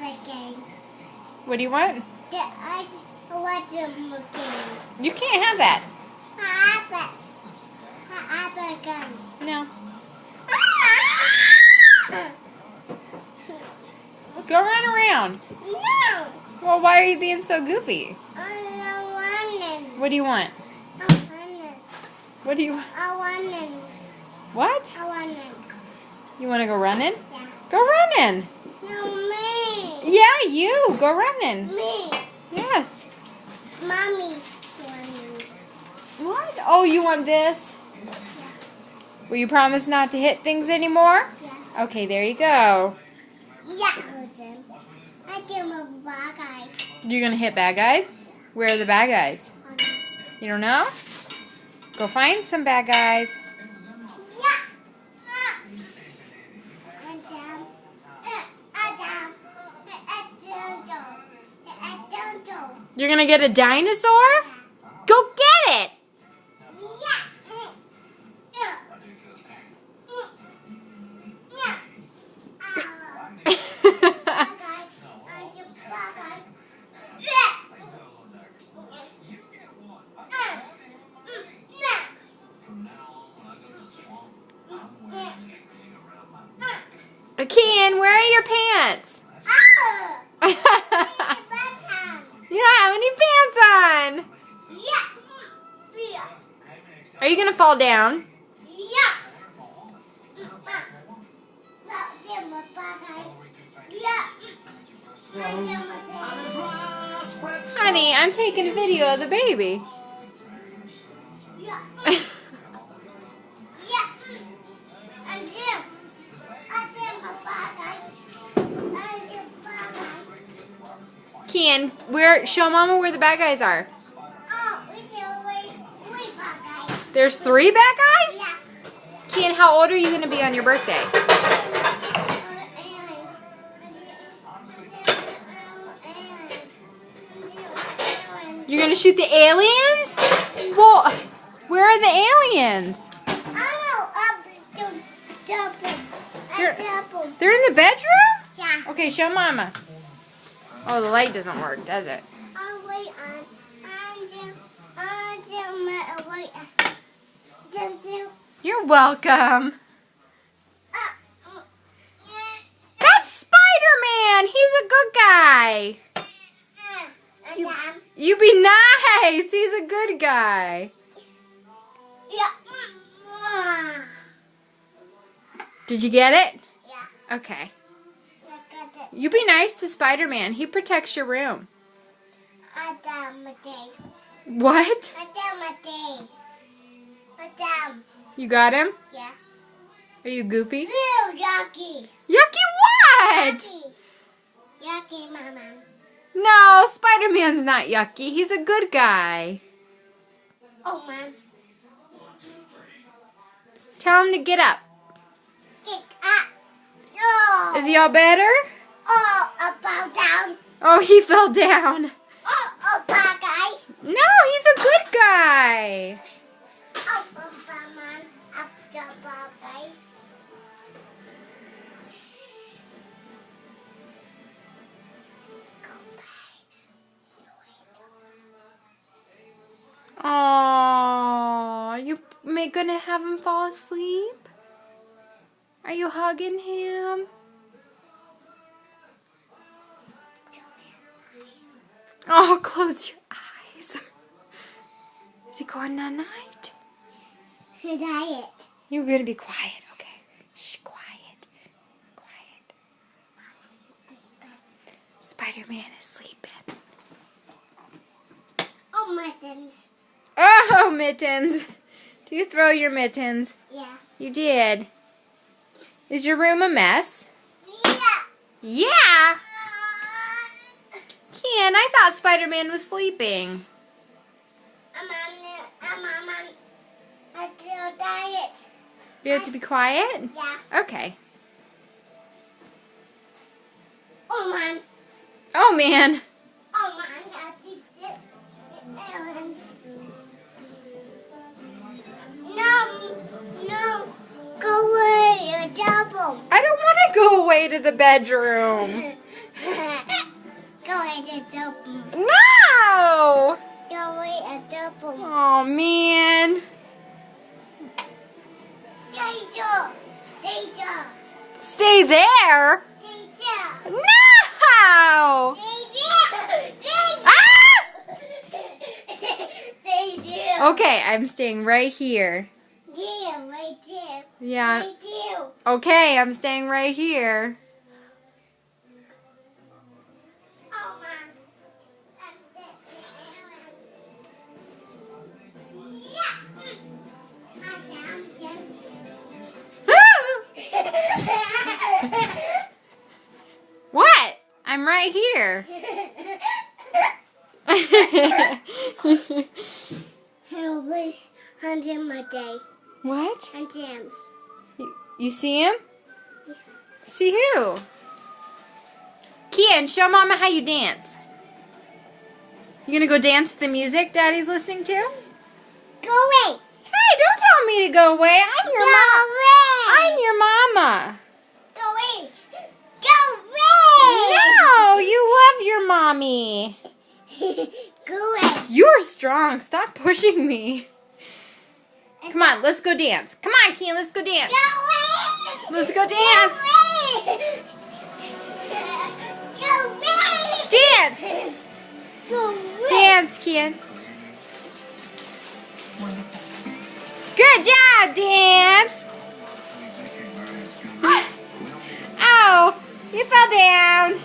game. What do you want? I want the game. You can't have that. Gun. No. Go run around. No. Well, why are you being so goofy? I don't want it. What do you want? I want it. What do you want? I want it. What? I want it. You want to go running? Yeah. Go running. No, me. Yeah, you. Go running. Me. Yes. Mommy's running. What? Oh, you want this? Will you promise not to hit things anymore? Yeah. Okay, there you go. Yeah, Jose. I do my bad guys. You're going to hit bad guys? Where are the bad guys? You don't know? Go find some bad guys. Yeah. You're going to get a dinosaur? Go get it! Ken, where are your pants? You don't have any pants on. Are you going to fall down? Honey, I'm taking a video of the baby. Ken, show Mama where the bad guys are. There's 3 bad guys? Yeah. Ken, how old are you going to be on your birthday? You're going to shoot the aliens? Well, where are the aliens? They're in the bedroom? Yeah. Okay, show Mama. Oh, the light doesn't work, does it? You're welcome. That's Spider-Man. He's a good guy. You be nice. He's a good guy. Did you get it? Yeah. Okay. You be nice to Spider-Man. He protects your room. What? You got him? Yeah. Are you goofy? Ew, yucky. Yucky what? Yucky, Mama. No, Spider-Man's not yucky. He's a good guy. Oh, man. Tell him to get up. Get up. No. Is he all better? Oh, about down. Oh, he fell down. Oh, bad guys. No, he's a good guy. Oh, man. Up the bad guys. Aww, you gonna have him fall asleep? Are you hugging him? Oh, close your eyes. Is he going night-night? Diet. You're gonna be quiet, okay? Shh, quiet. Quiet. Spider-Man is sleeping. Oh, mittens. Oh, mittens. Did you throw your mittens? Yeah. You did. Is your room a mess? Yeah. Yeah? Ken, I thought Spider-Man was sleeping. I'm on a diet. You have to be quiet? Yeah. Okay. Oh, man. Oh, man. Oh, man. I did it. Errands. No. Go away. You're double. I don't want to go away to the bedroom. double. No! Joey a double. Oh, man. Teacher. Teacher. Stay there? Teacher. No! Teacher. Ah! Teacher. Okay, I'm staying right here. Yeah, right there. Yeah. Right there. Okay, I'm staying right here. Oh, man. What? I'm right here. I wish hunting my day. What? And him. You see him? See who? Kian, show Mama how you dance. You gonna go dance to the music Daddy's listening to? Go away. Hey, don't tell me to go away. I'm your Go mom. away. I'm your mama. Go away. Go away. No, you love your mommy. Go away. You're strong. Stop pushing me. Come on, let's go dance. Come on, Kian, let's go dance. Go away. Let's go dance. Go away. Go away. Dance. Go away. Dance, Kian. Good job, dance. Ow, you fell down.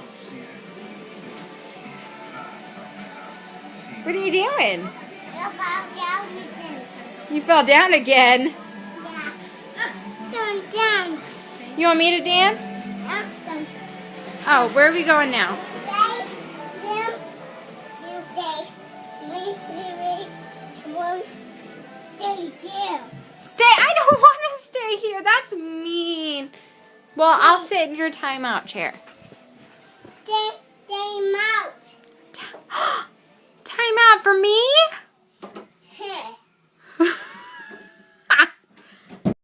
What are you doing? Go back down with them. You fell down again. Yeah. Don't dance. You want me to dance? Don't. Oh, where are we going now? Guys, them, you day. Me series, one, day two. Stay. I don't want to stay here. That's mean. Well, I'll sit in your timeout chair. Day out. Time out for me?